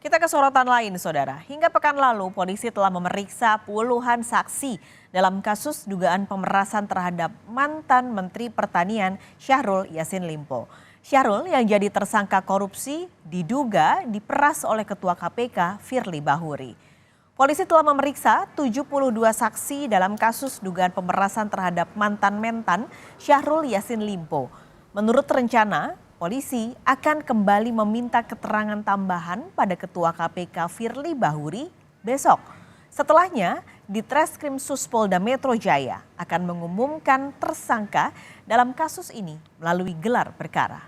Kita ke sorotan lain, Saudara. Hingga pekan lalu, polisi telah memeriksa puluhan saksi dalam kasus dugaan pemerasan terhadap mantan Menteri Pertanian Syahrul Yassin Limpo. Syahrul yang jadi tersangka korupsi diduga diperas oleh Ketua KPK Firly Bahuri. Polisi telah memeriksa 72 saksi dalam kasus dugaan pemerasan terhadap mantan Mentan Syahrul Yassin Limpo. Menurut rencana, polisi akan kembali meminta keterangan tambahan pada Ketua KPK Firly Bahuri besok. Setelahnya, Ditreskrimsus Polda Metro Jaya akan mengumumkan tersangka dalam kasus ini melalui gelar perkara.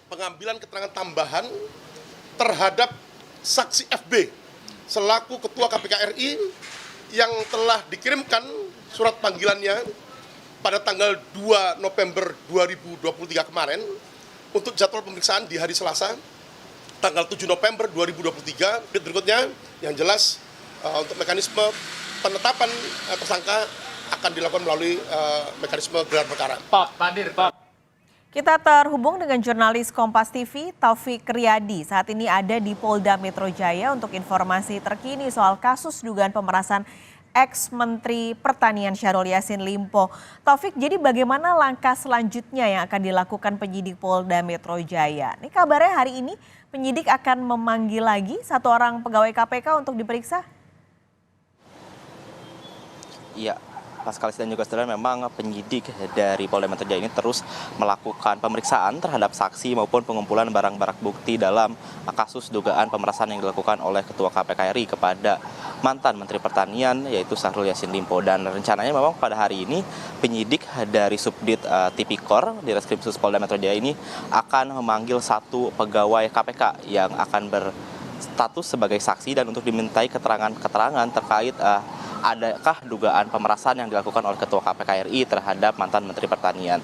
Pengambilan keterangan tambahan terhadap saksi FB selaku Ketua KPK RI yang telah dikirimkan surat panggilannya pada tanggal 2 November 2023 kemarin untuk jadwal pemeriksaan di hari Selasa tanggal 7 November 2023. Berikutnya yang jelas untuk mekanisme penetapan tersangka akan dilakukan melalui mekanisme gelar perkara. Pak. Kita terhubung dengan jurnalis Kompas TV Taufik Riyadi. Saat ini ada di Polda Metro Jaya untuk informasi terkini soal kasus dugaan pemerasan ex-Menteri Pertanian Syahrul Yassin Limpo. Taufik, jadi bagaimana langkah selanjutnya yang akan dilakukan penyidik Polda Metro Jaya? Ini kabarnya hari ini penyidik akan memanggil lagi satu orang pegawai KPK untuk diperiksa? Iya, Paskalis dan juga saudara, memang penyidik dari Polda Metro Jaya ini terus melakukan pemeriksaan terhadap saksi maupun pengumpulan barang-barang bukti dalam kasus dugaan pemerasan yang dilakukan oleh Ketua KPK RI kepada mantan Menteri Pertanian yaitu Syahrul Yassin Limpo. Dan rencananya memang pada hari ini penyidik dari Subdit Tipikor di Reskrimsus Polda Metro Jaya ini akan memanggil satu pegawai KPK yang akan berstatus sebagai saksi dan untuk dimintai keterangan-keterangan terkait adakah dugaan pemerasan yang dilakukan oleh Ketua KPK RI terhadap mantan Menteri Pertanian.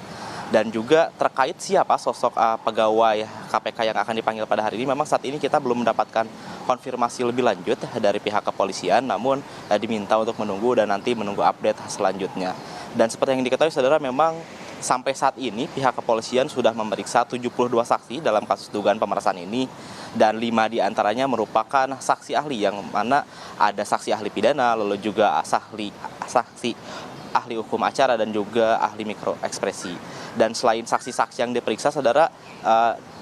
Dan juga terkait siapa sosok pegawai KPK yang akan dipanggil pada hari ini, memang saat ini kita belum mendapatkan konfirmasi lebih lanjut dari pihak kepolisian, namun diminta untuk menunggu dan nanti menunggu update selanjutnya. Dan seperti yang diketahui saudara, memang sampai saat ini pihak kepolisian sudah memeriksa 72 saksi dalam kasus dugaan pemerasan ini, dan 5 diantaranya merupakan saksi ahli, yang mana ada saksi ahli pidana, lalu juga saksi ahli hukum acara dan juga ahli mikroekspresi. Dan selain saksi-saksi yang diperiksa saudara,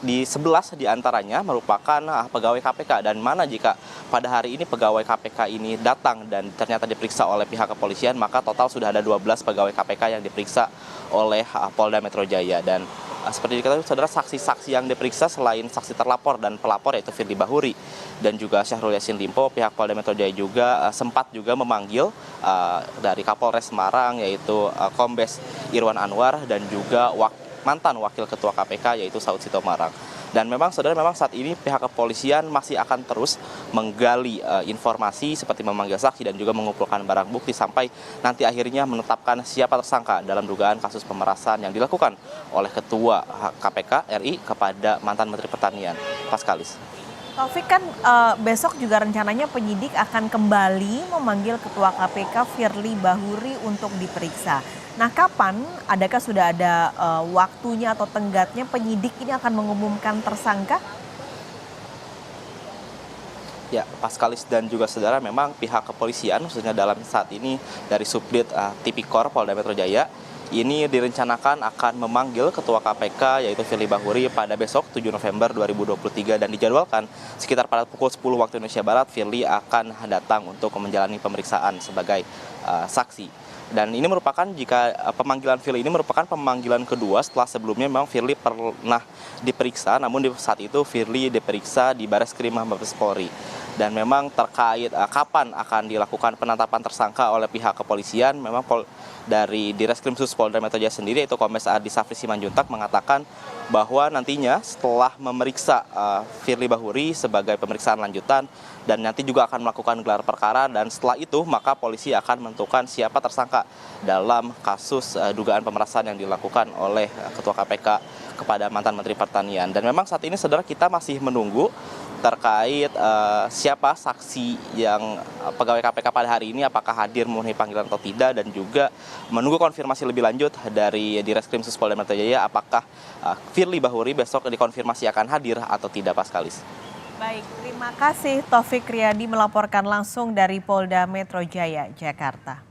di 11 diantaranya merupakan pegawai KPK, dan mana jika pada hari ini pegawai KPK ini datang dan ternyata diperiksa oleh pihak kepolisian, maka total sudah ada 12 pegawai KPK yang diperiksa oleh Polda Metro Jaya. Dan seperti diketahui saudara, saksi-saksi yang diperiksa selain saksi terlapor dan pelapor yaitu Firly Bahuri dan juga Syahrul Yassin Limpo, pihak Polda Metro Jaya juga sempat juga memanggil dari Kapolres Semarang yaitu Kombes Irwan Anwar dan juga mantan Wakil Ketua KPK yaitu Saud Sitomorang. Dan memang saudara, memang saat ini pihak kepolisian masih akan terus menggali informasi seperti memanggil saksi dan juga mengumpulkan barang bukti sampai nanti akhirnya menetapkan siapa tersangka dalam dugaan kasus pemerasan yang dilakukan oleh Ketua KPK RI kepada mantan Menteri Pertanian. Paskalis. Taufik, kan besok juga rencananya penyidik akan kembali memanggil Ketua KPK Firly Bahuri untuk diperiksa. Nah, kapan, adakah sudah ada waktunya atau tenggatnya penyidik ini akan mengumumkan tersangka? Ya, Paskalis dan juga saudara, memang pihak kepolisian khususnya dalam saat ini dari Subdit Tipikor Polda Metro Jaya ini direncanakan akan memanggil Ketua KPK yaitu Firly Bahuri pada besok 7 November 2023, dan dijadwalkan sekitar pada pukul 10 waktu Indonesia Barat Firly akan datang untuk menjalani pemeriksaan sebagai saksi. Dan ini merupakan, jika pemanggilan Firly ini merupakan pemanggilan kedua setelah sebelumnya memang Firly pernah diperiksa, namun saat itu Firly diperiksa di Bareskrim Mabes Polri. Dan memang terkait kapan akan dilakukan penetapan tersangka oleh pihak kepolisian, memang dari Direskrimsus Polda Metro Jaya sendiri yaitu Kombes Ardi Safri Simanjuntak mengatakan bahwa nantinya setelah memeriksa Firly Bahuri sebagai pemeriksaan lanjutan dan nanti juga akan melakukan gelar perkara, dan setelah itu maka polisi akan menentukan siapa tersangka dalam kasus dugaan pemerasan yang dilakukan oleh Ketua KPK kepada mantan Menteri Pertanian. Dan memang saat ini saudara, kita masih menunggu terkait siapa saksi yang pegawai KPK pada hari ini, apakah hadir memenuhi panggilan atau tidak, dan juga menunggu konfirmasi lebih lanjut dari Direskrim Sus Polda Metro Jaya apakah Firly Bahuri besok dikonfirmasi akan hadir atau tidak, Paskalis. Baik, terima kasih Taufik Riyadi melaporkan langsung dari Polda Metro Jaya, Jakarta.